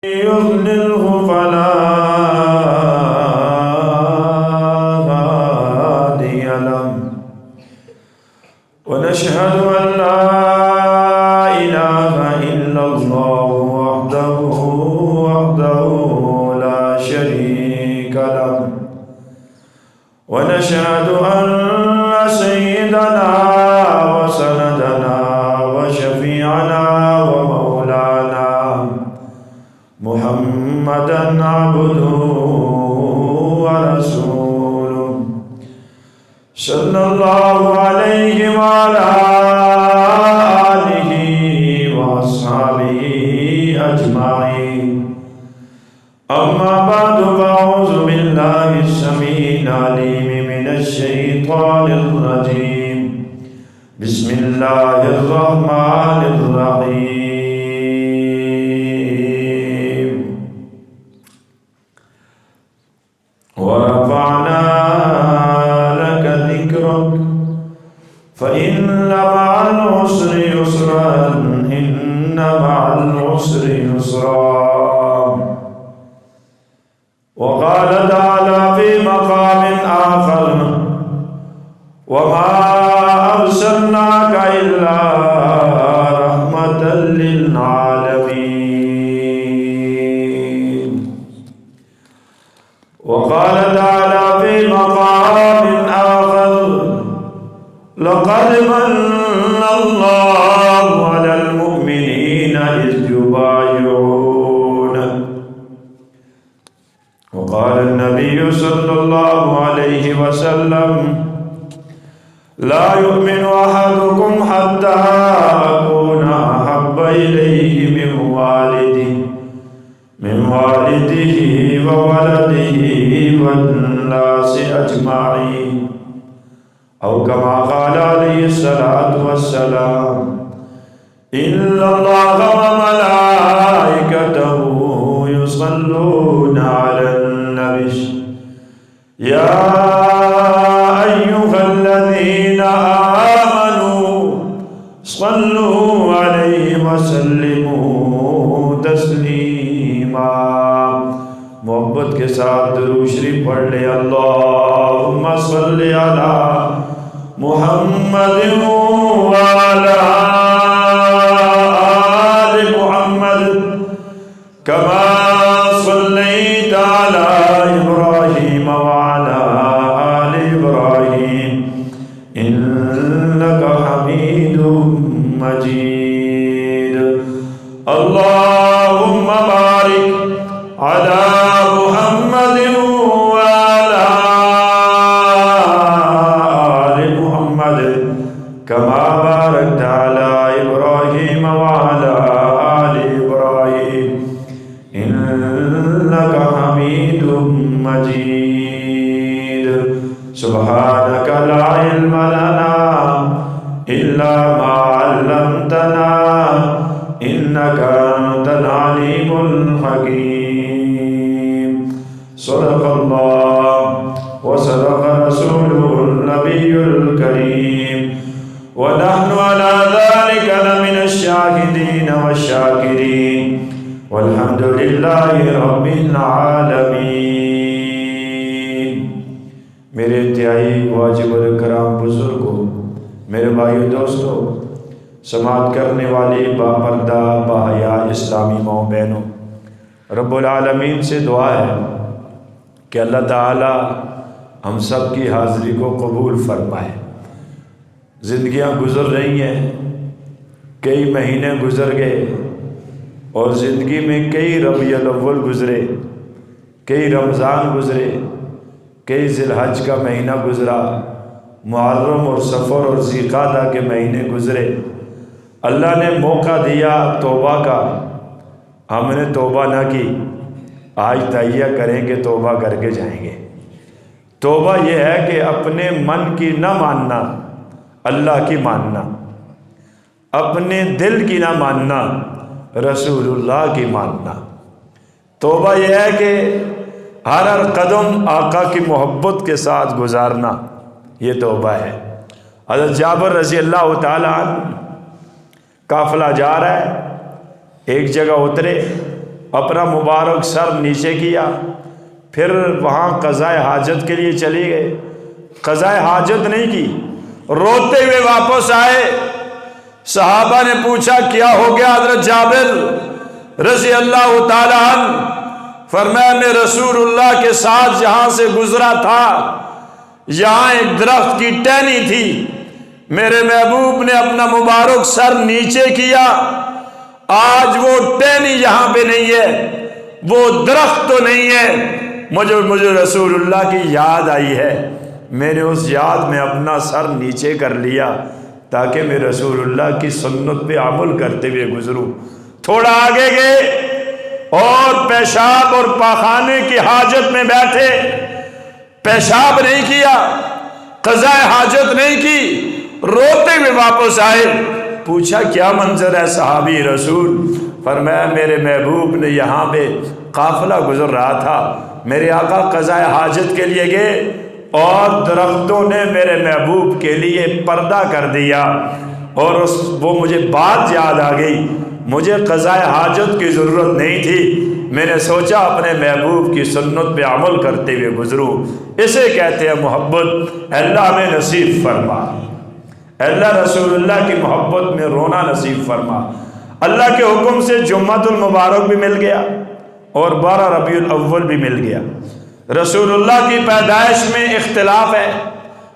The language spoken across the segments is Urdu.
يضلله فلا هادي له ونشهد أن لا إله إلا الله وحده لا شريك له ونشهد أن سيدنا وسندنا وشفيعنا ومولانا محمدا عبده ورسوله صلى الله عليه وعلى آله وأصحابه أجمعين أما بعد فأعوذ بالله السميع العليم من الشيطان الرجيم بسم الله الرحمن الرحيم ورفعنا لك ذكرك فإن مع العسر يسرا إن مع العسر يسرا وقال تعالى في مقام آخر وما أرسلناك إلا رحمة للعالمين وقال تعالى في مقام آخر لقد من الله على المؤمنين إذ يبايعونك وقال النبي صلى الله عليه وسلم لا يؤمن أحدكم حتى أكون أحب إليه من والده وولده والناس أجمعين أو كما قال عليه الصلاة والسلام إن الله وملائكته يصلون على النبي يا أيها الذين آمنوا صلوا عليه وسلموا تسلیما محبت کے ساتھ درود شریف پڑھ لے اللہم صلی علی محمد وعلی آل محمد کما صلیت علی ابراہیم وعلی آل ابراہیم انک حمید مجید اللہم بارک علی محمد وعلی آل محمد کما بارکت علی ابراہیم وعلی آل ابراہیم انک حمید مجید سبحانک لا علم لنا الا ما علمتنا انک انت العلیم الحکیم صدق اللہ وصدق رسوله النبی الکریم ونحن على ذلك لمن الشاهدين والشاكرين والحمد لله رب العالمين میرے انتہائی واجب الکرام بزرگوں، میرے بھائیو دوستوں، سماعت کرنے والی باپردہ باحیا اسلامی ماؤں بہنوں، رب العالمین سے دعا ہے کہ اللہ تعالی ہم سب کی حاضری کو قبول فرمائے۔ زندگیاں گزر رہی ہیں، کئی مہینے گزر گئے اور زندگی میں کئی ربیع الاول گزرے، کئی رمضان گزرے، کئی ذی الحج کا مہینہ گزرا، محرم اور صفر اور ذی قعدہ کے مہینے گزرے۔ اللہ نے موقع دیا توبہ کا، ہم نے توبہ نہ کی۔ آج تہیہ کریں کہ توبہ کر کے جائیں گے۔ توبہ یہ ہے کہ اپنے من کی نہ ماننا، اللہ کی ماننا، اپنے دل کی نہ ماننا، رسول اللہ کی ماننا۔ توبہ یہ ہے کہ ہر قدم آقا کی محبت کے ساتھ گزارنا، یہ توبہ ہے۔ حضرت جابر رضی اللہ تعالیٰ عنہ قافلہ جا رہا ہے، ایک جگہ اترے، اپنا مبارک سر نیچے کیا، پھر وہاں قضائے حاجت کے لیے چلی گئے۔ قضائے حاجت نہیں کی، روتے ہوئے واپس آئے۔ صحابہ نے پوچھا کیا ہو گیا حضرت جابر رضی اللہ تعالیٰ عنہ؟ فرمایا میں رسول اللہ کے ساتھ یہاں سے گزرا تھا، یہاں ایک درخت کی ٹہنی تھی، میرے محبوب نے اپنا مبارک سر نیچے کیا، آج وہ ٹہنی یہاں پہ نہیں ہے، وہ درخت تو نہیں ہے، مجھے رسول اللہ کی یاد آئی ہے، میں نے اس یاد میں اپنا سر نیچے کر لیا تاکہ میں رسول اللہ کی سنت پہ عمل کرتے ہوئے گزروں۔ تھوڑا آگے گئے اور پیشاب اور پاخانے کی حاجت میں بیٹھے، پیشاب نہیں کیا، قضائے حاجت نہیں کی، روتے ہوئے واپس آئے۔ پوچھا کیا منظر ہے صحابی رسول؟ فرمایا میرے محبوب نے یہاں پہ قافلہ گزر رہا تھا، میرے آقا قضائے حاجت کے لیے گئے اور درختوں نے میرے محبوب کے لیے پردہ کر دیا، اور وہ مجھے بات یاد آ گئی، مجھے قضائے حاجت کی ضرورت نہیں تھی، میں نے سوچا اپنے محبوب کی سنت پہ عمل کرتے ہوئے گزروں۔ اسے کہتے ہیں محبت۔ اللہ ہمیں نصیب فرما، اللہ رسول اللہ کی محبت میں رونا نصیب فرما۔ اللہ کے حکم سے جمعۃ المبارک بھی مل گیا اور 12 ربیع الاول بھی مل گیا۔ رسول اللہ کی پیدائش میں اختلاف ہے،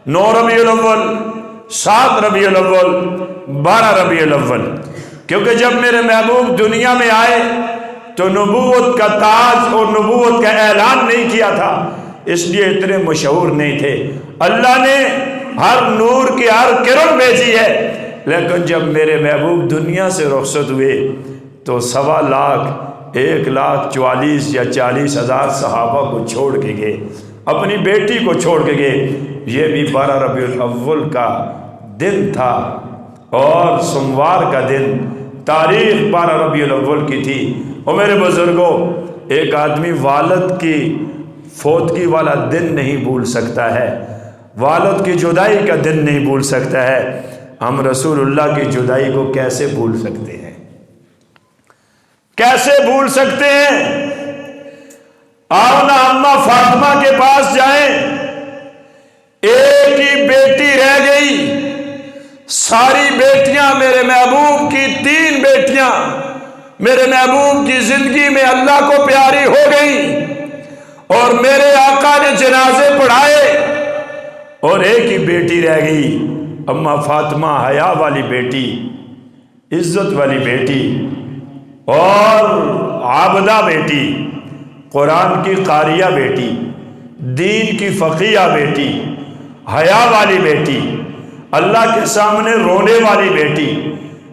9 ربیع الاول، 7 ربیع الاول، 12 ربیع الاول، کیونکہ جب میرے محبوب دنیا میں آئے تو نبوت کا تاج اور نبوت کا اعلان نہیں کیا تھا، اس لیے اتنے مشہور نہیں تھے۔ اللہ نے ہر نور کی ہر کرن بھیجی ہے، لیکن جب میرے محبوب دنیا سے رخصت ہوئے تو 1.25 لاکھ 1,44,000 یا 40,000 صحابہ کو چھوڑ کے گئے، اپنی بیٹی کو چھوڑ کے گئے۔ یہ بھی 12 ربیع الاول کا دن تھا اور سوموار کا دن، تاریخ 12 ربیع الاول کی تھی۔ اور میرے بزرگوں، ایک آدمی والد کی فوتگی والا دن نہیں بھول سکتا ہے، والد کی جدائی کا دن نہیں بھول سکتا ہے، ہم رسول اللہ کی جدائی کو کیسے بھول سکتے ہیں؟ کیسے بھول سکتے ہیں؟ آؤ نا اماں فاطمہ کے پاس جائیں، ایک ہی بیٹی رہ گئی، ساری بیٹیاں میرے محبوب کی 3 بیٹیاں میرے محبوب کی زندگی میں اللہ کو پیاری ہو گئیں، اور میرے آقا نے جنازے پڑھائے، اور ایک ہی بیٹی رہ گئی، اماں فاطمہ، حیا والی بیٹی، عزت والی بیٹی اور عابدہ بیٹی، قرآن کی قاریہ بیٹی، دین کی فقیہ بیٹی، حیا والی بیٹی، اللہ کے سامنے رونے والی بیٹی،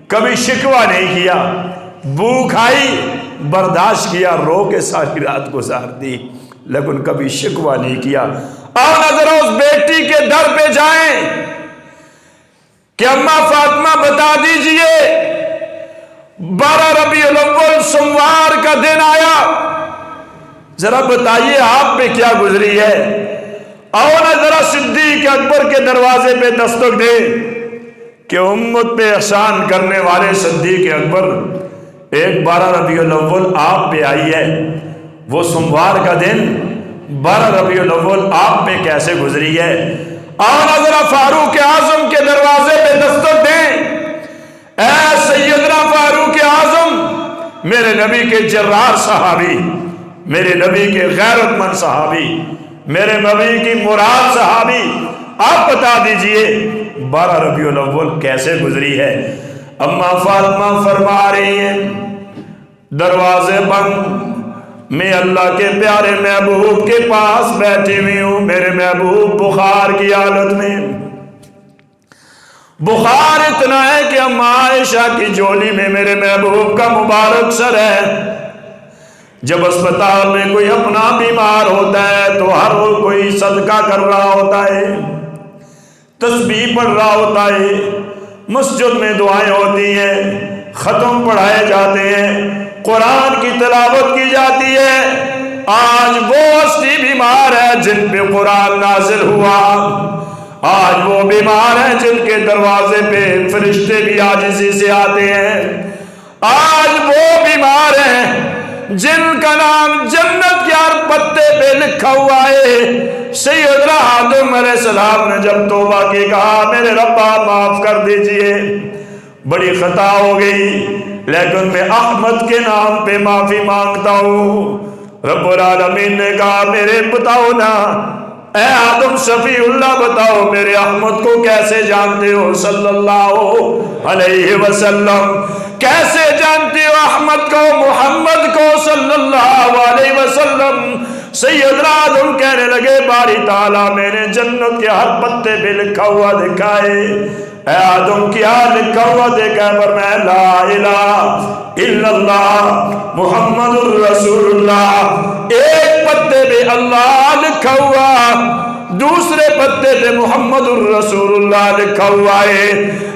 کبھی شکوہ نہیں کیا، بھوک آئی برداشت کیا، رو کے ساری رات گزار دی، لیکن کبھی شکوہ نہیں کیا۔ اور نظر اس بیٹی کے در پہ جائیں کہ اماں فاطمہ بتا دیجئے 12 ربیع الاول سوموار کا دن آیا، ذرا بتائیے آپ پہ کیا گزری ہے؟ اور ذرا صدیق اکبر کے دروازے پہ دستک دے کہ امت پہ احسان کرنے والے صدیق اکبر، ایک 12 ربیع الاول آپ پہ آئی ہے، وہ سوموار کا دن 12 ربیع الاول آپ پہ کیسے گزری ہے؟ اور ذرا فاروق اعظم کے دروازے پہ دستک دیں، اے سیدنا فاروق اعظم، میرے نبی کے جرار صحابی، میرے نبی کے غیرت مند صحابی، میرے نبی کی مراد صحابی، آپ بتا دیجئے 12 ربیع الاول کیسے گزری ہے؟ اماں فاطمہ فرما رہی ہیں دروازے بند، میں اللہ کے پیارے محبوب کے پاس بیٹھی ہوئی ہوں، میرے محبوب بخار کی حالت میں، بخار اتنا ہے کہ اماں عائشہ کی جولی میں میرے محبوب کا مبارک سر ہے۔ جب اسپتال میں کوئی اپنا بیمار ہوتا ہے تو ہر کوئی صدقہ کر رہا ہوتا ہے، تسبیح پڑھ رہا ہوتا ہے، مسجد میں دعائیں ہوتی ہیں، ختم پڑھائے جاتے ہیں، قرآن کی تلاوت کی جاتی ہے۔ آج وہ ہستی بیمار ہے جن پہ قرآن نازل ہوا، آج وہ بیمار ہیں جن کے دروازے پہ فرشتے بھی عاجزی سے آتے ہیں، آج وہ بیمار ہیں جن کا نام جنت کے ہر پتے پہ لکھا ہوا ہے۔ سیدنا آدم علیہ السلام نے جب توبہ کی کہا میرے رب آپ معاف کر دیجئے، بڑی خطا ہو گئی، لیکن میں احمد کے نام پہ معافی مانگتا ہوں۔ رب العالمین نے کہا میرے بتاؤ نا اے آدم شفیع اللہ، بتاؤ میرے احمد کو کیسے جانتے ہو صلی اللہ علیہ وسلم، کیسے جانتے ہو احمد کو، محمد کو صلی اللہ علیہ وسلم؟ سیدنا آدم کہنے لگے باری تعالیٰ میں نے جنت کے ہر پتے پہ لکھا ہوا دیکھا ہے۔ اے آدم کیا لکھا ہوا دیکھا ہے؟ پر میں لا الہ الا اللہ محمد الرسول اللہ، ایک پتے پہ اللہ لکھا ہوا، دوسرے پتے پہ محمد الرسول اللہ لکھا ہوا ہے۔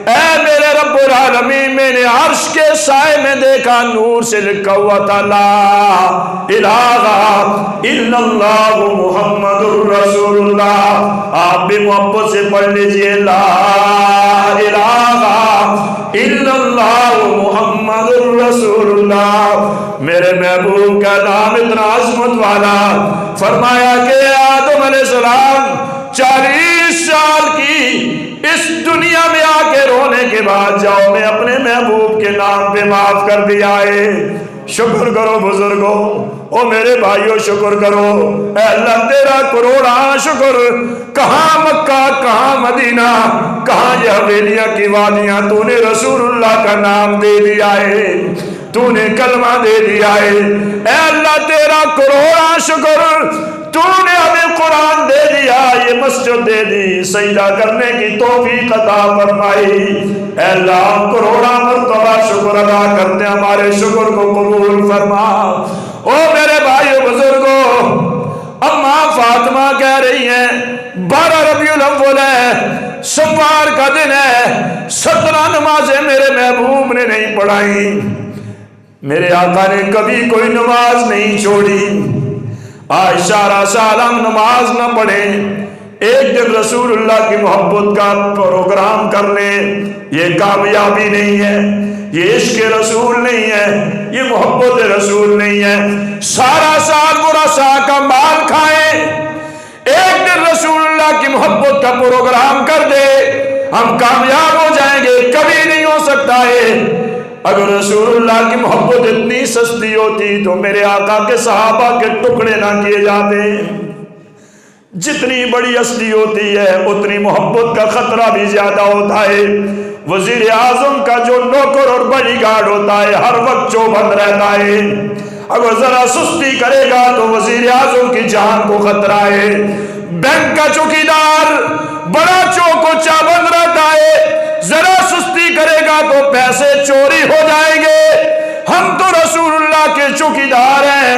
اے میرے رب العالمین، میں نے عرش کے سائے میں دیکھا نور سے لکھا ہوا تھا لا الہ الا اللہ محمد الرسول اللہ۔ آپ بھی محبت سے پڑھ لیجئے لا الہ الا اللہ محمد الرسول اللہ۔ میرے محبوب کا نام اتنا عظمت والا، فرمایا کہ آدم علیہ السلام 40 سال کی اس دنیا میں آ کے رونے کے بعد جاؤ میں اپنے محبوب کے نام پہ معاف کر دیا ہے۔ شکر کرو بزرگوں، او میرے بھائیوں شکر کرو۔ اے اللہ تیرا کروڑاں شکر، کہاں مکہ کہاں مدینہ کہاں یہ حویلیاں کی وادیاں، تو نے رسول اللہ کا نام دے دیا ہے، تو نے کلمہ دے دیا ہے۔ اے اللہ تیرا کروڑاں شکر، تو نے ہمیں قرآن دے دیا، یہ مسجد دے دی، سجدہ کرنے کی توفیق عطا فرمائی۔ اے اللہ ہم کروڑاں مرتبہ شکر ادا کرتے ہیں، ہمارے شکر کو قبول فرما۔ او میرے بھائیو بزرگوں، اماں فاطمہ کہہ رہی ہیں 12 ربیع الاول ہے، سوار کا دن ہے، 17 نمازیں میرے محبوب نے نہیں پڑھائی، میرے آقا نے کبھی کوئی نماز نہیں چھوڑی۔ آج سارا سال ہم نماز نہ پڑھیں، ایک دن رسول اللہ کی محبت کا پروگرام کر لیں، یہ کامیابی نہیں ہے، یہ عشق رسول نہیں ہے، یہ محبت رسول نہیں ہے۔ سارا سال برسا کا مال کھائیں، ایک دن رسول اللہ کی محبت کا پروگرام کر دے، ہم کامیاب ہو جائیں گے، کبھی نہیں ہو سکتا ہے۔ اگر رسول اللہ کی محبت اتنی سستی ہوتی تو میرے آقا کے صحابہ کے ٹکڑے نہ کیے جاتے۔ جتنی بڑی ہستی ہوتی ہے اتنی محبت کا خطرہ بھی زیادہ ہوتا ہے۔ وزیر اعظم کا جو نوکر اور باڈی گارڈ ہوتا ہے ہر وقت چوبند رہتا ہے، اگر ذرا سستی کرے گا تو وزیر اعظم کی جان کو خطرہ ہے۔ بینک کا چوکیدار بڑا چوک و چابند رہتا ہے، ذرا سستی کرے گا تو پیسے چوری ہو جائیں گے۔ ہم تو رسول اللہ کے چوکیدار ہیں،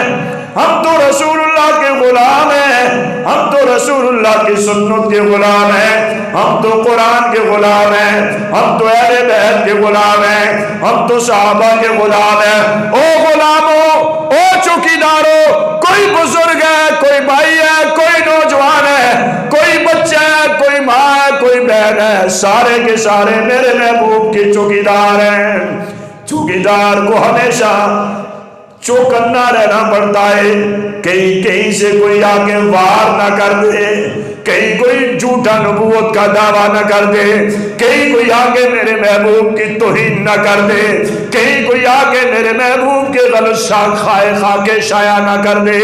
ہم تو رسول اللہ کے غلام ہیں، ہم تو رسول اللہ کی سنت کے غلام ہیں، ہم تو قرآن کے غلام ہیں، ہم تو اہل بیت کے غلام ہیں، ہم تو صحابہ کے غلام ہیں۔ او غلاموں، او چوکیداروں، کوئی بزرگ ہے، کوئی بھائی ہے، کوئی نوجوان ہے، کوئی بچہ ہے، کوئی ماں ہے، کوئی بہن ہے، سارے کے سارے میرے محبوب کے چوکیدار ہیں۔ چوکیدار کو ہمیشہ چوکنا رہنا پڑتا ہے، کہیں سے کوئی آگے وار نہ کر دے، کہیں کوئی جھوٹا نبوت کا دعویٰ نہ کر دے، کہیں کوئی آگے میرے محبوب کی توہین نہ کر دے، کہیں کوئی آگے میرے محبوب کے غلط خاکے شائع نہ کر دے،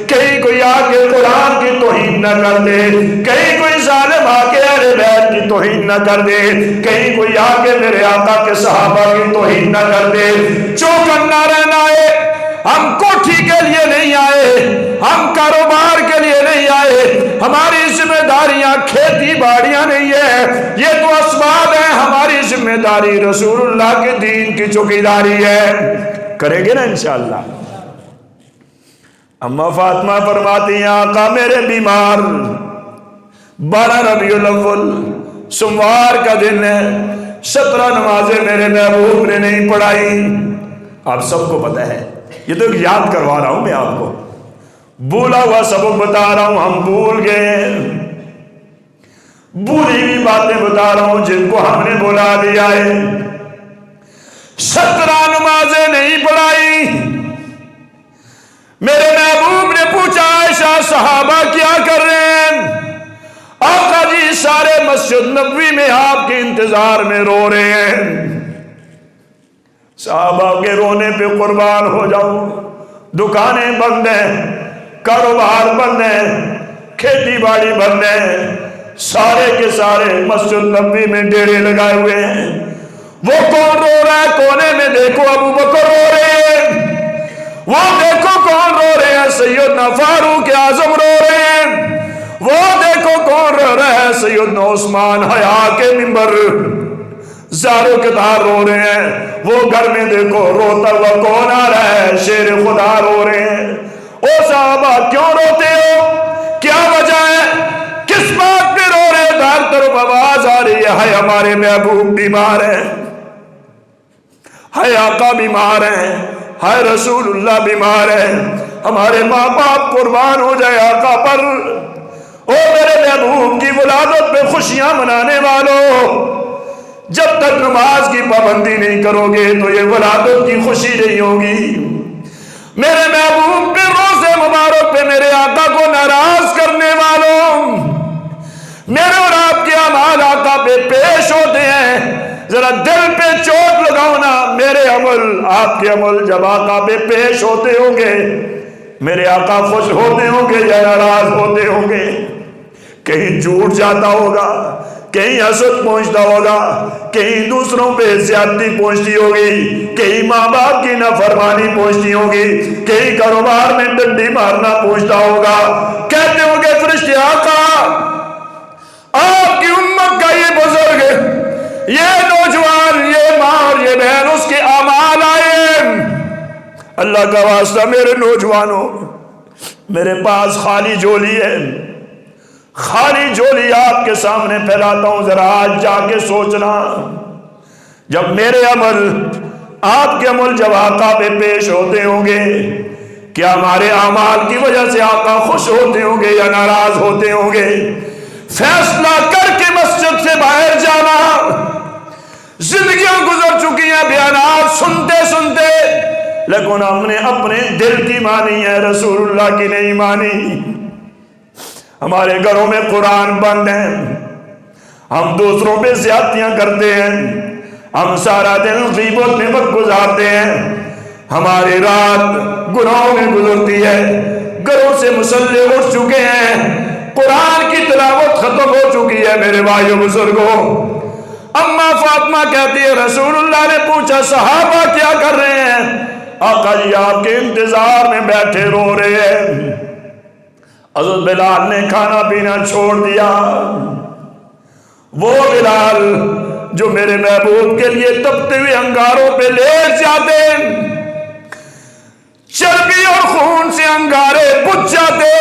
کہیں کوئی آگے قرآن کی توہین نہ کر دے، کہیں کوئی ظالم آگے اہل بیت کی توہین نہ کر دے، کہیں کوئی آگے میرے آقا کے صحابہ کی توہین نہ کر دے۔ چوکنا رہنا ہے۔ ہم کوٹھی کے لیے نہیں آئے، ہم کاروبار کے لیے نہیں آئے، ہماری ذمہ داریاں کھیتی باڑیاں نہیں ہے، یہ تو اسباب ہیں، ہماری ذمہ داری رسول اللہ کے دین کی چوکیداری ہے، کریں گے نا انشاءاللہ۔ اما فاطمہ فرماتی ہیں آقا میرے بیمار، 12 ربیع الاول سوموار کا دن ہے، 17 نمازیں میرے محبوب نے نہیں پڑھائی۔ آپ سب کو پتہ ہے، یہ تو یاد کروا رہا ہوں میں آپ کو، بھولا ہوا سبق بتا رہا ہوں، ہم بھول گئے، بھولی ہوئی باتیں بتا رہا ہوں جن کو ہم نے بھلا دیا ہے۔ 17 نمازیں نہیں پڑھائی، میرے محبوب نے پوچھا عائشہ صحابہ کیا کر رہے ہیں؟ آقا جی سارے مسجد نبوی میں آپ کے انتظار میں رو رہے ہیں۔ صحابہ کے رونے پہ قربان ہو جاؤں، دکانیں بند ہیں، کاروبار بند ہیں، کھیتی باڑی بند ہیں، سارے کے سارے مسجد نبوی میں ڈیرے لگائے ہوئے ہیں۔ وہ کون رو رہا ہے؟ کونے میں دیکھو ابو بکر رو رہے ہیں، وہ دیکھو کون رو رہے ہیں؟ سیدنا فاروق اعظم رو رہے ہیں، وہ دیکھو کون رو رہا ہے؟ سیدنا عثمان حیا کے منبر زارو کتار رو رہے ہیں۔ وہ گھر میں دیکھو روتا ہوا کون آ رہا ہے؟ شیر خدا رو رہے ہیں۔ او صحابہ کیوں روتے ہو؟ کیا وجہ ہے؟ کس بات پہ رو رہے ہیں؟ ہر طرف آواز آ رہی ہے ہمارے محبوب بیمار ہیں، ہے آقا بیمار ہیں، ہے رسول اللہ بیمار ہے، ہمارے ماں باپ قربان ہو جائے آقا پر۔ او میرے محبوب کی ولادت پہ خوشیاں منانے والوں، جب تک نماز کی پابندی نہیں کرو گے تو یہ ولادت کی خوشی نہیں ہوگی۔ میرے محبوب پہ روزے مبارک پہ میرے آقا کو ناراض کرنے والوں، میرے اور آپ کے اعمال آقا پہ پیش ہوتے ہیں، ذرا دل پہ چوٹ لگاؤ نا۔ میرے عمل آپ کے عمل جب آقا پہ پیش ہوتے ہوں گے، میرے آقا خوش ہوتے ہوں گے یا ناراض ہوتے ہوں گے؟ کہیں جھوٹ جاتا ہوگا، کہیں حسد پہنچتا ہوگا، کہیں دوسروں پہ زیادتی پہنچتی ہوگی، کہیں ماں باپ کی نافرمانی پہنچتی ہوگی، کہیں کاروبار میں ڈنڈی مارنا پہنچتا ہوگا۔ کہتے ہوں گے فرشتے آقا آپ کی امت کا یہ بزرگ، یہ نوجوان، یہ ماں اور یہ بہن اس کے اعمال آئے۔ اللہ کا واسطہ میرے نوجوانوں، میرے پاس خالی جھولی ہے، خالی جھولی آپ کے سامنے پھیلاتا ہوں، ذرا آج جا کے سوچنا، جب میرے عمل آپ کے عمل جب آقا پہ پیش ہوتے ہوں گے، کیا ہمارے اعمال کی وجہ سے آقا خوش ہوتے ہوں گے یا ناراض ہوتے ہوں گے؟ فیصلہ کر کے مسجد سے باہر جانا۔ زندگیاں گزر چکی ہیں بیانات سنتے سنتے، لیکن ہم نے اپنے دل کی مانی ہے، رسول اللہ کی نہیں مانی۔ ہمارے گھروں میں قرآن بند ہیں، ہم دوسروں پہ زیادتیاں کرتے ہیں، ہم سارا دن غیبت میں وقت گزارتے ہیں، ہماری رات گناہوں میں گزرتی ہے، گھروں سے مسلح اٹھ چکے ہیں، قرآن کی تلاوت ختم ہو چکی ہے۔ میرے بھائیو بزرگوں، اما فاطمہ کہتی ہے رسول اللہ نے پوچھا صحابہ کیا کر رہے ہیں؟ آقا جی آپ کے انتظار میں بیٹھے رو رہے ہیں۔ حضرت بلال نے کھانا پینا چھوڑ دیا، وہ بلال جو میرے محبوب کے لیے تپتے ہوئے انگاروں پہ لیٹ جاتے، چربی اور خون سے انگارے بجھ جاتے،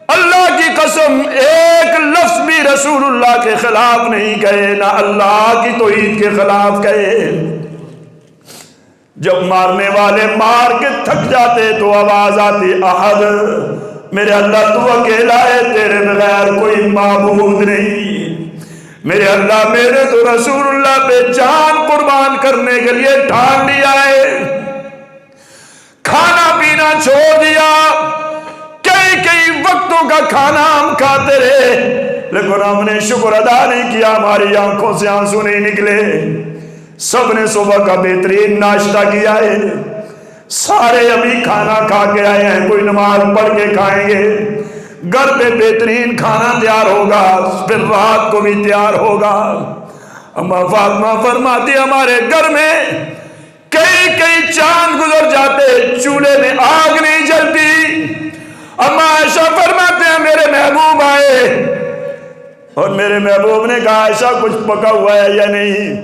اللہ کی قسم ایک لفظ بھی رسول اللہ کے خلاف نہیں کہے، نہ اللہ کی توحید کے خلاف کہے۔ جب مارنے والے مار کے تھک جاتے تو آواز آتی احد، میرے اللہ تو اکیلا ہے، تیرے بغیر کوئی معبود نہیں۔ میرے اللہ میرے تو رسول اللہ پہ جان قربان کرنے کے لیے ٹھان لیا ہے، کھانا پینا چھوڑ دیا، کئی وقتوں کا کھانا ہم کھاتے رہے، لیکن ہم نے شکر ادا نہیں کیا، ہماری آنکھوں سے آنسو نہیں نکلے۔ سب نے صبح کا بہترین ناشتہ کیا ہے، سارے ابھی کھانا کھا کے آئے ہیں، کوئی نماز پڑھ کے کھائیں گے، گھر پہ بہترین کھانا تیار ہوگا، پھر رات کو بھی تیار ہوگا۔ اما فاطمہ فرماتی ہمارے گھر میں کئی چاند گزر جاتے، چولہے میں آگ نہیں جلتی۔ اما عائشہ فرماتے ہیں میرے محبوب آئے اور میرے محبوب نے کہا عائشہ کچھ پکا ہوا ہے یا نہیں؟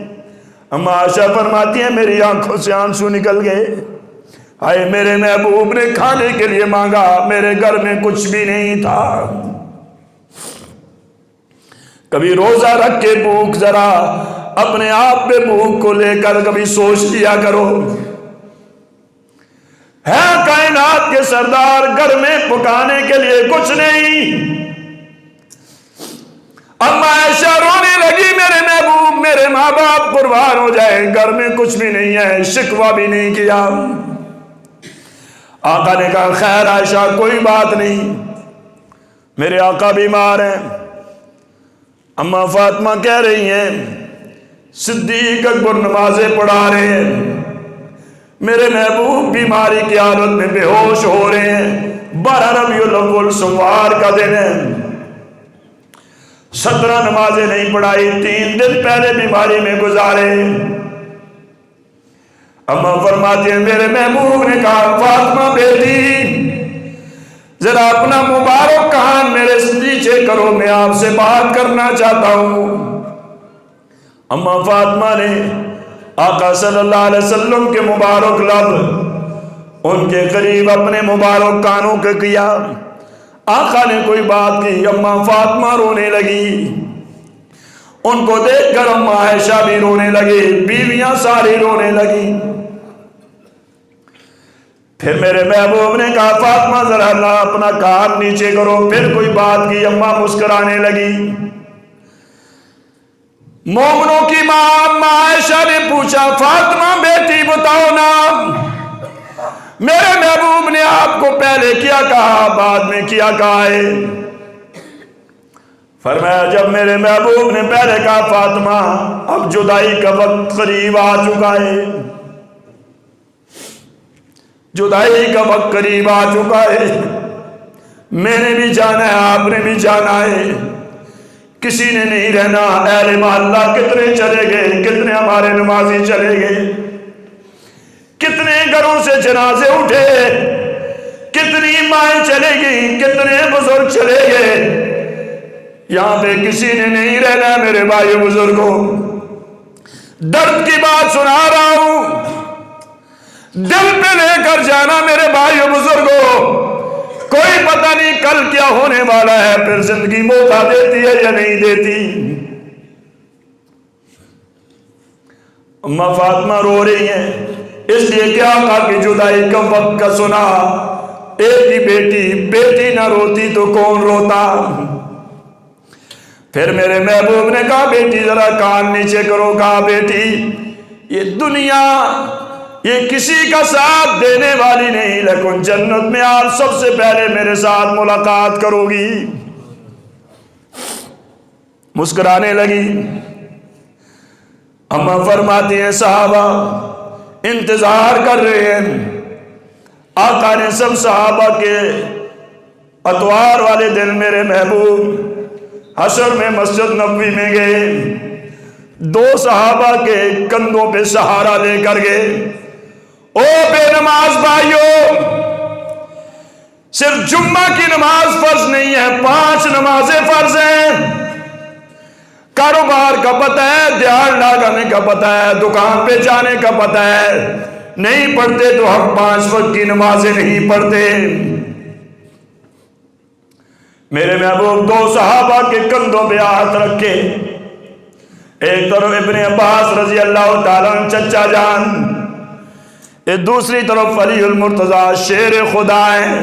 اما عائشہ فرماتی ہیں میری آنکھوں سے آنسو نکل گئے، آئے میرے محبوب نے کھانے کے لیے مانگا، میرے گھر میں کچھ بھی نہیں تھا۔ کبھی روزہ رکھ کے بھوک، ذرا اپنے آپ پہ بھوک کو لے کر کبھی سوچ لیا کرو، ہے کائنات کے سردار، گھر میں پکانے کے لیے کچھ نہیں۔ اما عائشہ رونے لگی میرے محبوب، میرے ماں باپ قربان ہو جائے، گھر میں کچھ بھی نہیں ہے، شکوہ بھی نہیں کیا۔ آقا نے کہا خیر عائشہ کوئی بات نہیں، میرے آقا بیمار ہیں۔ اما فاطمہ کہہ رہی ہیں صدیق اکبر نمازیں پڑھا رہے ہیں، میرے محبوب بیماری کی حالت میں بے ہوش ہو رہے ہیں۔ 12 ربیع الاول سوار کا دن ہے، 17 نمازیں نہیں پڑھائی، 3 دن پہلے بیماری میں گزارے۔ اما فرماتی ہیں میرے محبوب نے کہا فاطمہ بیٹی ذرا اپنا مبارک کان میرے نیچے کرو، میں آپ سے بات کرنا چاہتا ہوں۔ اما فاطمہ نے آقا صلی اللہ علیہ وسلم کے مبارک لب ان کے قریب اپنے مبارک کانوں کے کیا۔ آقا نے کوئی بات کی، اما فاطمہ رونے لگی، ان کو دیکھ کر اما عائشہ بھی رونے لگی، بیویاں ساری رونے لگی۔ پھر میرے محبوب نے کہا فاطمہ ذرا اپنا کان نیچے کرو، پھر کوئی بات کی، اما مسکرانے لگی۔ مومنوں کی ماں اما عائشہ نے پوچھا فاطمہ بیٹی بتاؤ نا، میرے محبوب نے آپ کو پہلے کیا کہا بعد میں کیا کہا ہے؟ فرمایا جب میرے محبوب نے پہلے کہا فاطمہ اب جدائی کا وقت قریب آ چکا ہے، جدائی کا وقت قریب آ چکا ہے، میں نے بھی جانا ہے آپ نے بھی جانا ہے، کسی نے نہیں رہنا۔ اہل محلہ کتنے چلے گئے، کتنے ہمارے نمازی چلے گئے، کتنے گھروں سے جنازے اٹھے، کتنی مائیں چلے گئی، کتنے بزرگ چلے گئے، یہاں پہ کسی نے نہیں رہنا۔ میرے بھائیو بزرگوں درد کی بات سنا رہا ہوں، دل پہ لے کر جانا میرے بھائیو بزرگوں، کوئی پتہ نہیں کل کیا ہونے والا ہے، پھر زندگی موقع دیتی ہے یا نہیں دیتی۔ اما فاطمہ رو رہی ہیں اس لیے کہ آقا کی جدائی کا وقت کا سنا، ایک ہی بیٹی نہ روتی تو کون روتا۔ پھر میرے محبوب نے کہا بیٹی ذرا کان نیچے کرو، کہا بیٹی یہ دنیا یہ کسی کا ساتھ دینے والی نہیں، لیکن جنت میں آپ سب سے پہلے میرے ساتھ ملاقات کرو گی۔ مسکرانے لگی۔ اما فرماتی ہیں صحابہ انتظار کر رہے ہیں، آقا نے سب صحابہ کے اتوار والے دن میرے محبوب حشر میں مسجد نبوی میں گئے، 2 صحابہ کے کندھوں پہ سہارا لے کر گئے۔ او بے نماز بھائیو، صرف جمعہ کی نماز فرض نہیں ہے، 5 نمازیں فرض ہیں۔ کاروبار کا پتہ ہے، دیہڑ لگانے کا پتہ ہے، دکان پہ جانے کا پتہ ہے، نہیں پڑھتے تو ہم 5 وقت کی نمازیں نہیں پڑھتے۔ میرے محبوب 2 صحابہ کے کندھوں پہ ہاتھ رکھے، ایک طرف ابن عباس رضی اللہ تعالیٰ عنہ چچا جان، دوسری طرف علی المرتضیٰ شیر خدا ہیں،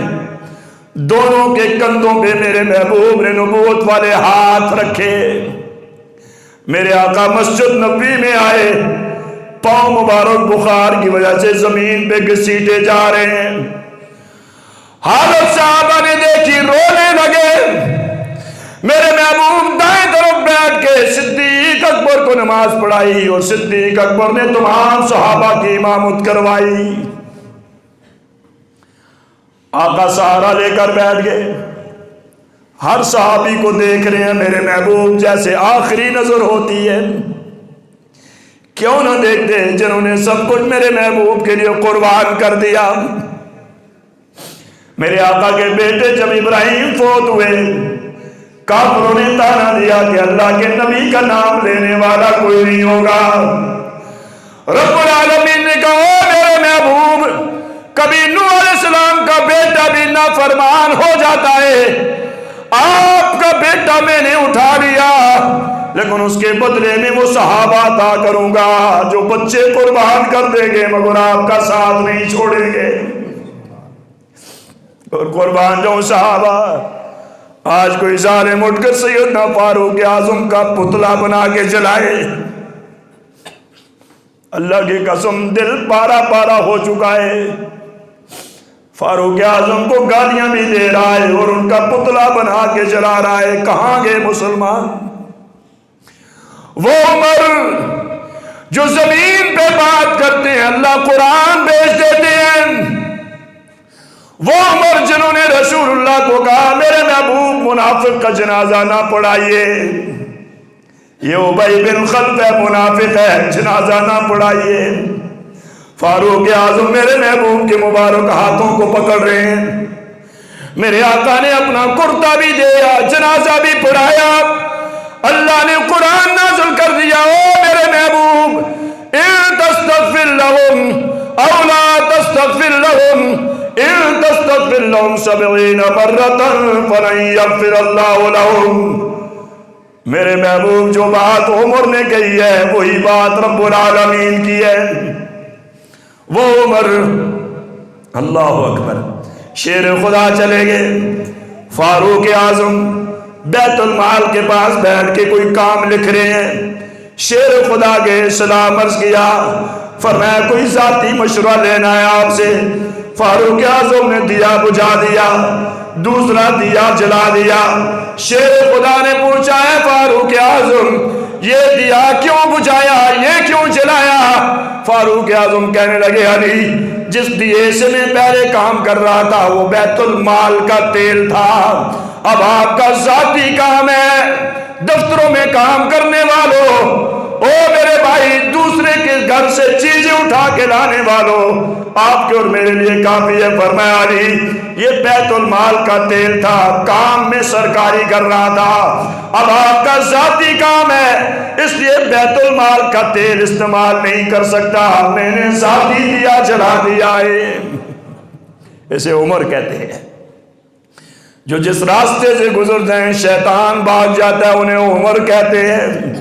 دونوں کے کندھوں پہ میرے محبوب نے نبوت والے ہاتھ رکھے۔ میرے آقا مسجد نبوی میں آئے، پاؤں مبارک بخار کی وجہ سے زمین پہ گھسیٹے جا رہے ہیں، حالت صحابہ نے دیکھی رونے لگے۔ میرے محبوب دائیں طرف بیٹھ کے صدیق اکبر کو نماز پڑھائی، اور صدیق اکبر نے تمام صحابہ کی امامت کروائی۔ آقا سہارا لے کر بیٹھ گئے، ہر صحابی کو دیکھ رہے ہیں میرے محبوب جیسے آخری نظر ہوتی ہے۔ کیوں نہ دیکھتے جنہوں نے سب کچھ میرے محبوب کے لیے قربان کر دیا۔ میرے آقا کے بیٹے جب ابراہیم فوت ہوئے، کافروں نے تانا دیا کہ اللہ کے نبی کا نام لینے والا کوئی نہیں ہوگا۔ رب العالمین نے کہا او میرے محبوب، کبھی نوح علیہ السلام کا بیٹا بھی نافرمان ہو جاتا ہے، آپ کا بیٹا میں نے اٹھا لیا، لیکن اس کے بدلے میں وہ صحابہ عطا کروں گا جو بچے قربان کر دیں گے مگر آپ کا ساتھ نہیں چھوڑیں گے۔ اور قربان جو صحابہ، آج کوئی ظالم اٹھ کر سیدنا فاروق اعظم کا پتلا بنا کے جلائے، اللہ کی قسم دل پارا پارا ہو چکا ہے۔ فاروق اعظم کو گالیاں بھی دے رہا ہے اور ان کا پتلا بنا کے جلا رہا ہے۔ کہاں گئے مسلمان؟ وہ عمر جو زمین پہ بات کرتے ہیں اللہ قرآن بھیج دیتے ہیں، وہ عمر جنہوں نے رسول اللہ کو کہا میرے محبوب منافق کا جنازہ نہ پڑھائیے، یہ ابی بن خلف ہے، منافق ہے، جنازہ نہ پڑھائیے۔ فاروق اعظم میرے محبوب کے مبارک ہاتھوں کو پکڑ رہے ہیں، میرے آقا نے اپنا کرتا بھی دیا، جنازہ بھی پڑھایا۔ اللہ نے قرآن نازل کر دیا، او میرے محبوب ان تستغفر لهم او لا تستغفر لهم ان تستغفر لهم 70 مرة فلن يغفر الله لهم۔ میرے محبوب جو بات عمر نے کہی ہے وہی بات رب العالمین کی ہے۔ وہ عمر اللہ اکبر شیر خدا چلے گئے۔ فاروق اعظم بیت المال کے پاس بیٹھ کے کوئی کام لکھ رہے ہیں، شیر خدا کے سلام عرض کیا، فرمایا کوئی ذاتی مشورہ لینا ہے آپ سے۔ فاروق اعظم نے دیا بجھا دیا، دوسرا دیا جلا دیا۔ شیر خدا نے پوچھا ہے فاروق اعظم یہ دیا کیوں بجھایا، یہ کیوں جلایا؟ فاروق اعظم کہنے لگے علی جس دیے سے میں پہلے کام کر رہا تھا وہ بیت المال کا تیل تھا، اب آپ کا ذاتی کام ہے، دفتروں میں کام کرنے والوں، او میرے بھائی دوسرے کے گھر سے چیزیں اٹھا کے لانے والوں، آپ کے اور میرے لیے کافی ہے۔ فرمایا علی یہ بیت المال کا تیل تھا، کام میں سرکاری کر رہا تھا، اب آپ کا ذاتی کام ہے اس لیے بیت المال کا تیل استعمال نہیں کر سکتا، میں نے ذاتی دیا جلا دیا ہے۔ اسے عمر کہتے ہیں، جو جس راستے سے گزرتے ہیں شیطان بھاگ جاتا ہے انہیں عمر کہتے ہیں۔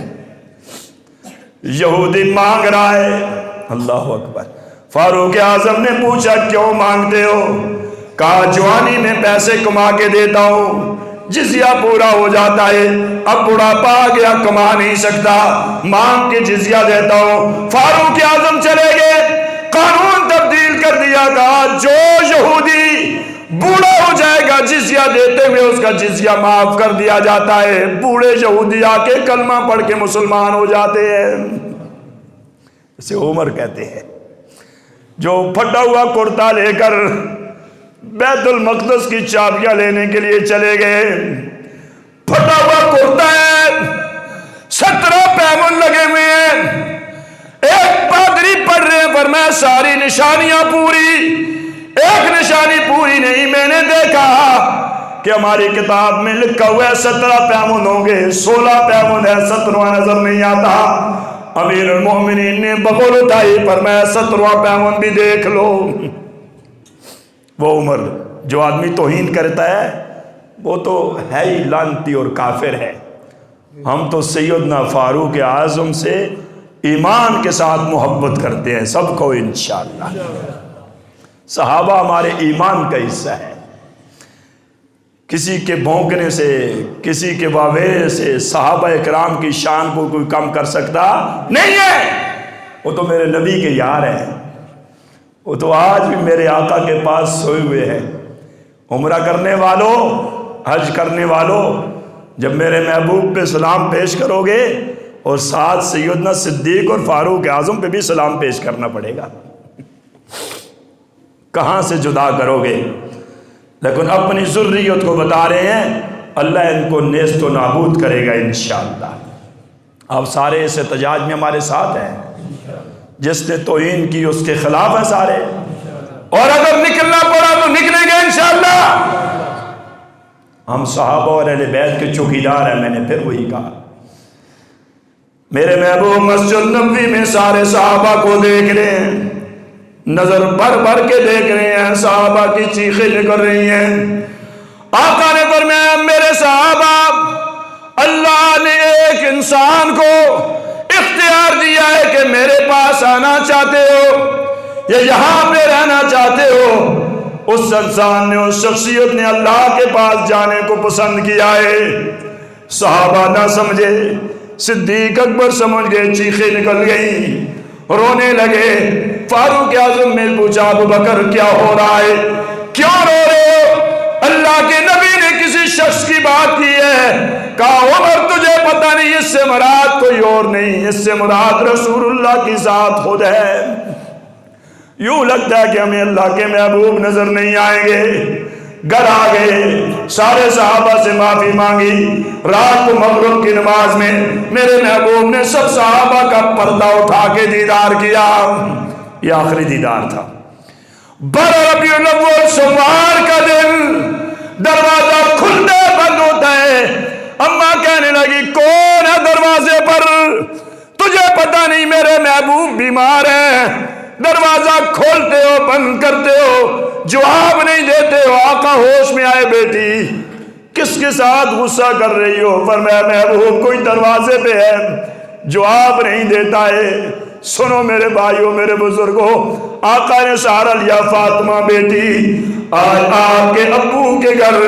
یہودی مانگ رہا ہے، اللہ اکبر۔ فاروق اعظم نے پوچھا کیوں مانگتے ہو؟ کہا جوانی میں پیسے کما کے دیتا ہوں، جزیہ پورا ہو جاتا ہے، اب بڑھاپا آ گیا کما نہیں سکتا، مانگ کے جزیہ دیتا ہوں۔ فاروق اعظم چلے گئے، قانون تبدیل کر دیا، کہا جو یہودی بوڑھا ہو جائے گا جزیہ دیتے ہوئے اس کا جزیہ معاف کر دیا جاتا ہے۔ بوڑھے یہودی آ کے کلمہ پڑھ کے مسلمان ہو جاتے ہیں، اسے عمر کہتے ہیں۔ جو پھٹا ہوا کرتا لے کر بیت المقدس کی چابیاں لینے کے لیے چلے گئے، پھٹا ہوا کرتا ہے، 17 پیمن لگے ہوئے ہیں، ایک پادری پڑھ رہے ہیں، فرمایا ساری نشانیاں پوری، ایک نشانی پوری نہیں، میں نے دیکھا کہ ہماری کتاب میں لکھا ہوا ہے 17 پیمن ہوں گے، 16 پیمن ہے، 17واں نظر نہیں آتا۔ امیر المومنین نے بغل اٹھائی، فرمایا 17واں پیمن بھی دیکھ لو۔ وہ عمر جو آدمی توہین کرتا ہے وہ تو ہے ہی لعنتی اور کافر ہے۔ ہم تو سیدنا فاروق اعظم سے ایمان کے ساتھ محبت کرتے ہیں، سب کو انشاءاللہ۔ صحابہ ہمارے ایمان کا حصہ ہے، کسی کے بھونکنے سے کسی کے واویلے سے صحابہ اکرام کی شان کو کوئی کم کر سکتا نہیں ہے۔ وہ تو میرے نبی کے یار ہیں، وہ تو آج بھی میرے آقا کے پاس سوئے ہوئے ہیں۔ عمرہ کرنے والوں، حج کرنے والوں، جب میرے محبوب پہ سلام پیش کرو گے اور ساتھ سیدنا صدیق اور فاروق اعظم پہ بھی سلام پیش کرنا پڑے گا، کہاں سے جدا کرو گے؟ لیکن اپنی ذریت کو بتا رہے ہیں اللہ ان کو نیست و نابود کرے گا انشاءاللہ۔ آپ سارے اس احتجاج میں ہمارے ساتھ ہیں، جس نے توہین کی اس کے خلاف ہیں سارے، اور اگر نکلنا پڑا تو نکلیں گے انشاءاللہ۔ ہم صحابہ اور اہل بیت کے چوکیدار ہیں، میں نے پھر وہی کہا۔ میرے محبوب مسجد نبوی میں سارے صحابہ کو دیکھ رہے ہیں، نظر بھر بھر کے دیکھ رہے ہیں، صحابہ کی چیخیں نکل رہی ہیں۔ آقا نے فرمایا میرے صحابہ، اللہ نے ایک انسان کو اختیار دیا ہے کہ میرے پاس آنا چاہتے ہو یا یہاں پہ رہنا چاہتے ہو، اس انسان نے، اس شخصیت نے اللہ کے پاس جانے کو پسند کیا ہے۔ صحابہ نہ سمجھے، صدیق اکبر سمجھ گئے، چیخیں نکل گئی، رونے لگے۔ فاروق اعظم نے پوچھا ابو بکر کیا ہو رہا ہے؟ کیوں رو رہے ہو؟ اللہ کے نبی نے کسی شخص کی بات کی ہے، کہا عمر تجھے پتہ نہیں اس سے مراد کوئی اور نہیں، اس سے مراد رسول اللہ کی ذات خود ہے۔ یوں لگتا ہے کہ ہمیں اللہ کے محبوب نظر نہیں آئیں گے۔ گھر آ گئے، سارے صحابہ سے معافی مانگی۔ رات کو مغرب کی نماز میں میرے محبوب نے سب صحابہ کا پردہ اٹھا کے دیدار کیا۔ یہ آخری دیدار تھا۔ 12 ربیع الاول سوار کا دن، دروازہ کھلتے بند ہوتا ہے۔ اماں کہنے لگی کون ہے دروازے پر؟ تجھے پتہ نہیں میرے محبوب بیمار ہیں؟ دروازہ کھولتے ہو بند کرتے ہو، جواب نہیں دیتے ہو۔ آقا ہوش میں آئے بیٹی کس کے ساتھ غصہ کر رہی ہو؟ فرمایا محبوب کوئی دروازے پہ ہے، جواب نہیں دیتا ہے۔ سنو میرے بھائیوں میرے بزرگوں، آقا نے سہارا لیا، فاطمہ بیٹی آج آپ کے ابو کے گھر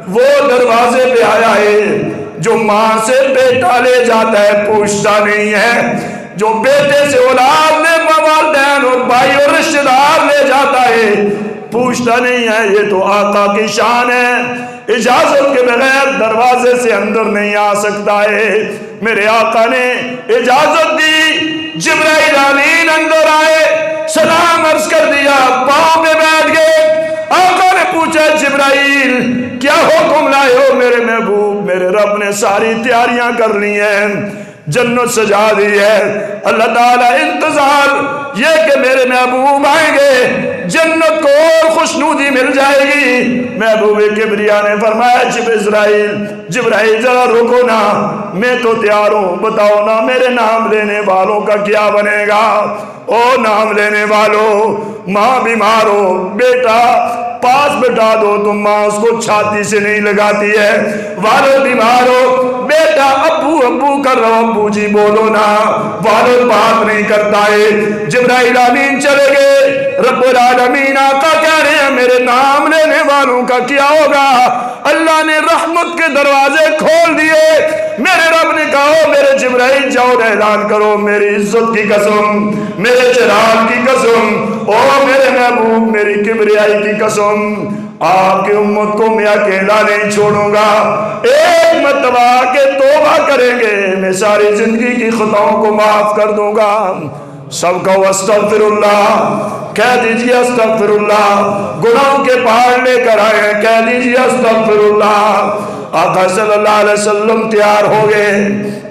وہ دروازے پہ آیا ہے جو ماں سے بیٹا لے جاتا ہے پوچھتا نہیں ہے، جو بیٹے سے اولاد نے والدین اور بھائی اور رشتہ دار لے جاتا ہے پوچھتا نہیں ہے۔ یہ تو آقا کی شان ہے، اجازت کے بغیر دروازے سے اندر نہیں آ سکتا ہے۔ میرے آقا نے اجازت دی، جبرائیل امین اندر آئے، سلام عرض کر دیا، پاؤں پہ بیٹھ گئے۔ آقا نے پوچھا جبرائیل کیا حکم لائے ہو؟ میرے محبوب میرے رب نے ساری تیاریاں کر لی ہیں، جنت سجا دی ہے، اللہ تعالیٰ انتظار یہ کہ میرے محبوب آئیں گے جنت کو اور خوشنودی مل جائے گی۔ محبوب کبریا نے فرمایا جبرائیل ذرا رکو نا، میں تو تیار ہوں، بتاؤ نا میرے نام لینے والوں کا کیا بنے گا؟ او نام لینے والوں، ماں بیمار ہو بیٹا پاس بٹھا دو، تم ماں اس کو چھاتی سے نہیں لگاتی ہے۔ والد بیمار ہو بیٹا ابو ابو کر رہا ہو، ابو جی بولو نا، والد بات نہیں کرتا ہے۔ جبرائیل امین چلے گئے، رب العالمین آقا کہہ رہے ہیں میرے نام لینے والوں کا کیا ہوگا؟ اللہ نے رحمت کے دروازے کھول دیے۔ میرے رب نے کہا میرے جبرائیل جاؤ اعلان کرو میری عزت کی قسم، میرے جلال کی قسم، او میرے محبوب میری کبریائی کی قسم، آپ کی امت کو میں اکیلا نہیں چھوڑوں گا، ایک مرتبہ کے توبہ کریں گے میں ساری زندگی کی خطاؤں کو معاف کر دوں گا۔ سب کو استغفر اللہ کہہ دیجئے، استغفر اللہ، گناہوں کے پہاڑ لے کر آئے ہیں کہہ دیجئے استغفر اللہ۔ آقا صلی اللہ علیہ وسلم تیار ہو گئے،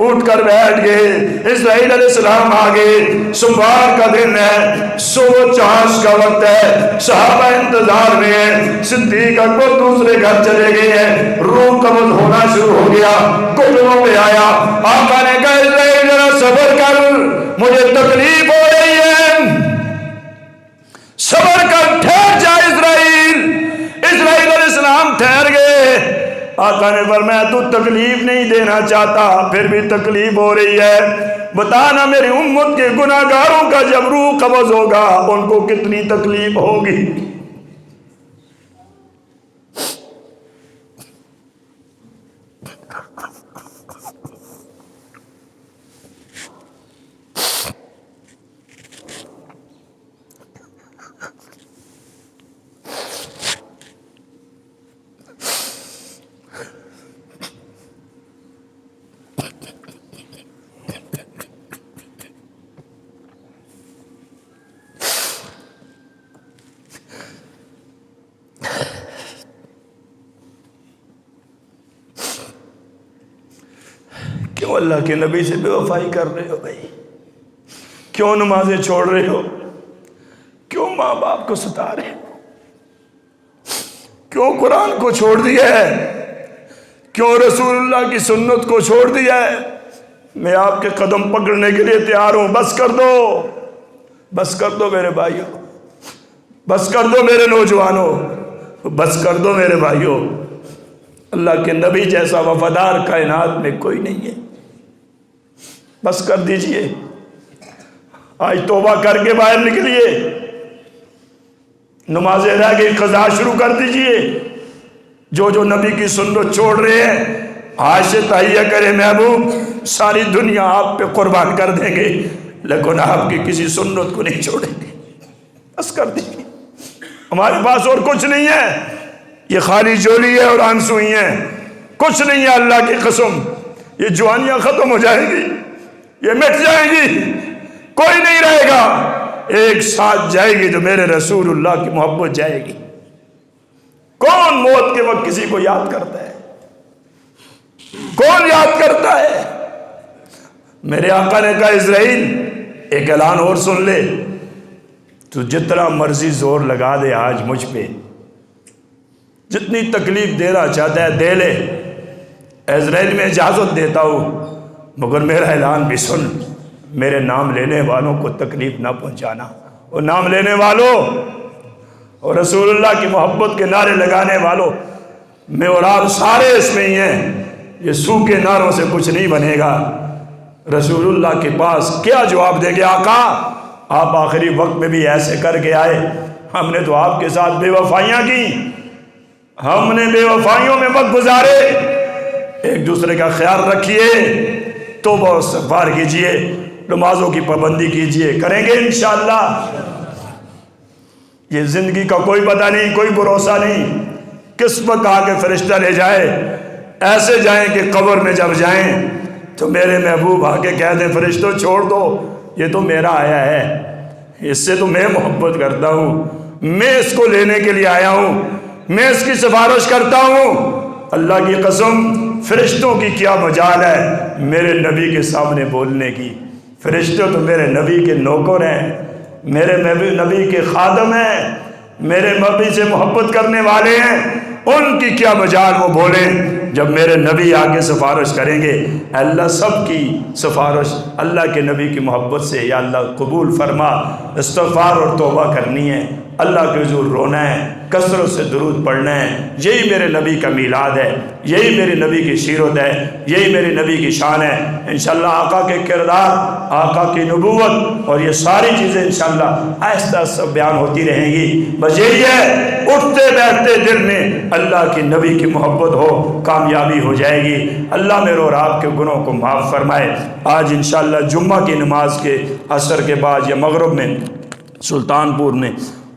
اٹھ کر بیٹھ گئے، اسرائیل علیہ السلام آگے، سوموار کا دن ہے، صبح چاش کا وقت ہے، صحابہ انتظار میں ہیں، صدیق اکبر دوسرے گھر چلے گئے ہیں، روح قبض ہونا شروع ہو گیا، گھٹنوں پہ آیا۔ آقا نے کہا اسرائیل ذرا صبر کر، مجھے تکلیف ہو رہی ہے، صبر کر، ٹھہر جا اسرائیل۔ اسرائیل علیہ السلام ٹھہر گئے۔ آقا نے فرمایا تو تکلیف نہیں دینا چاہتا پھر بھی تکلیف ہو رہی ہے، بتانا میری امت کے گناہ گاروں کا جب روح قبض ہوگا ان کو کتنی تکلیف ہوگی۔ کیوں اللہ کے نبی سے بے وفائی کر رہے ہو بھائی؟ کیوں نمازیں چھوڑ رہے ہو؟ کیوں ماں باپ کو ستا رہے ہو؟ کیوں قرآن کو چھوڑ دیا ہے؟ کیوں رسول اللہ کی سنت کو چھوڑ دیا ہے؟ میں آپ کے قدم پکڑنے کے لیے تیار ہوں، بس کر دو، بس کر دو میرے بھائیوں، بس کر دو میرے نوجوانوں، بس کر دو میرے بھائیوں۔ اللہ کے نبی جیسا وفادار کائنات میں کوئی نہیں ہے، بس کر دیجئے۔ آج توبہ کر کے باہر نکلیے، نمازیں رہ گئی قضا شروع کر دیجئے۔ جو جو نبی کی سنت چھوڑ رہے ہیں آج سے تہیہ کرے محبوب ساری دنیا آپ پہ قربان کر دیں گے لیکن آپ کی کسی سنت کو نہیں چھوڑیں گے، بس کر دیجئے۔ ہمارے پاس اور کچھ نہیں ہے، یہ خالی جولی ہے اور آنسو ہی ہیں، کچھ نہیں ہے اللہ کی قسم۔ یہ جوانیاں ختم ہو جائیں گی، یہ مٹ جائیں گی، کوئی نہیں رہے گا، ایک ساتھ جائے گی جو میرے رسول اللہ کی محبت جائے گی۔ کون موت کے وقت کسی کو یاد کرتا ہے؟ کون یاد کرتا ہے؟ میرے آقا نے کہا اسرائیل ایک اعلان اور سن لے، تو جتنا مرضی زور لگا دے آج مجھ پہ، جتنی تکلیف دینا چاہتا ہے دے لے، اسرائیل میں اجازت دیتا ہوں، مگر میرا اعلان بھی سن، میرے نام لینے والوں کو تکلیف نہ پہنچانا۔ اور نام لینے والوں اور رسول اللہ کی محبت کے نعرے لگانے والوں، میں اور آپ سارے اس میں ہی ہیں، یہ سوکھے نعروں سے کچھ نہیں بنے گا۔ رسول اللہ کے پاس کیا جواب دیں گے؟ آقا آپ آخری وقت میں بھی ایسے کر کے آئے، ہم نے تو آپ کے ساتھ بے وفائیاں کی، ہم نے بے وفائیوں میں وقت گزارے، ایک دوسرے کا خیال رکھیے، توبہ و استغفار کیجئے، نمازوں کی پابندی کیجئے، کریں گے انشاءاللہ۔ یہ زندگی کا کوئی پتہ نہیں، کوئی بھروسہ نہیں، کس وقت آ کے فرشتہ لے جائے۔ ایسے جائیں کہ قبر میں جب جائیں تو میرے محبوب آ کے کہہ دیں فرشتوں چھوڑ دو، یہ تو میرا آیا ہے، اس سے تو میں محبت کرتا ہوں، میں اس کو لینے کے لیے آیا ہوں، میں اس کی سفارش کرتا ہوں۔ اللہ کی قسم فرشتوں کی کیا مجال ہے میرے نبی کے سامنے بولنے کی؟ فرشتے تو میرے نبی کے نوکر ہیں، میرے نبی کے خادم ہیں، میرے نبی سے محبت کرنے والے ہیں، ان کی کیا مجال وہ بولیں جب میرے نبی آگے سفارش کریں گے۔ اللہ سب کی سفارش اللہ کے نبی کی محبت سے یا اللہ قبول فرما۔ استغفار اور توبہ کرنی ہے، اللہ کے حضور رونا ہے، کثرت سے درود پڑھنا ہے، یہی میرے نبی کا میلاد ہے، یہی میرے نبی کی سیرت ہے، یہی میرے نبی کی شان ہے۔ انشاءاللہ آقا کے کردار، آقا کی نبوت اور یہ ساری چیزیں انشاءاللہ آہستہ آہستہ بیان ہوتی رہیں گی۔ بس یہی ہے اٹھتے بیٹھتے دل میں اللہ کی نبی کی محبت ہو، کامیابی ہو جائے گی۔ اللہ میرے اور آپ کے گناہوں کو معاف فرمائے۔ آج انشاءاللہ جمعہ کی نماز کے عصر کے بعد یا مغرب میں سلطان پور میں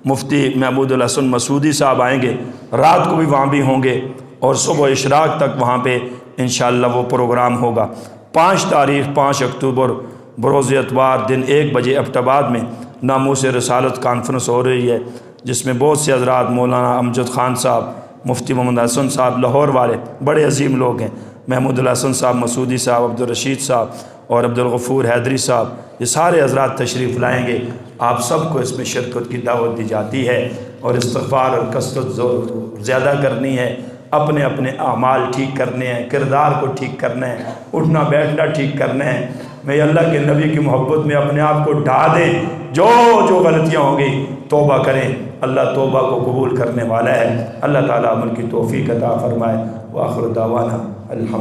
مفتی محمود الحسن مسعودی صاحب آئیں گے، رات کو بھی وہاں بھی ہوں گے اور صبح اشراق تک وہاں پہ انشاءاللہ وہ پروگرام ہوگا۔ 5 تاریخ 5 اکتوبر بروز اتوار دن 1 بجے ایبٹ آباد میں ناموس رسالت کانفرنس ہو رہی ہے، جس میں بہت سے حضرات، مولانا امجد خان صاحب، مفتی محمد حسن صاحب لاہور والے بڑے عظیم لوگ ہیں، محمود الحسن صاحب مسعودی صاحب، عبدالرشید صاحب اور عبدالغفور حیدری صاحب، یہ سارے حضرات تشریف لائیں گے۔ آپ سب کو اس میں شرکت کی دعوت دی جاتی ہے اور استغفار اور کثرت زیادہ کرنی ہے، اپنے اپنے اعمال ٹھیک کرنے ہیں، کردار کو ٹھیک کرنا ہے، اٹھنا بیٹھنا ٹھیک کرنا ہے۔ میں اللہ کے نبی کی محبت میں اپنے آپ کو ڈھا دیں، جو غلطیاں ہوں گی توبہ کریں، اللہ توبہ کو قبول کرنے والا ہے۔ اللہ تعالیٰ عمل کی توفیق عطا فرمائے۔ وآخر دعوانا الحمد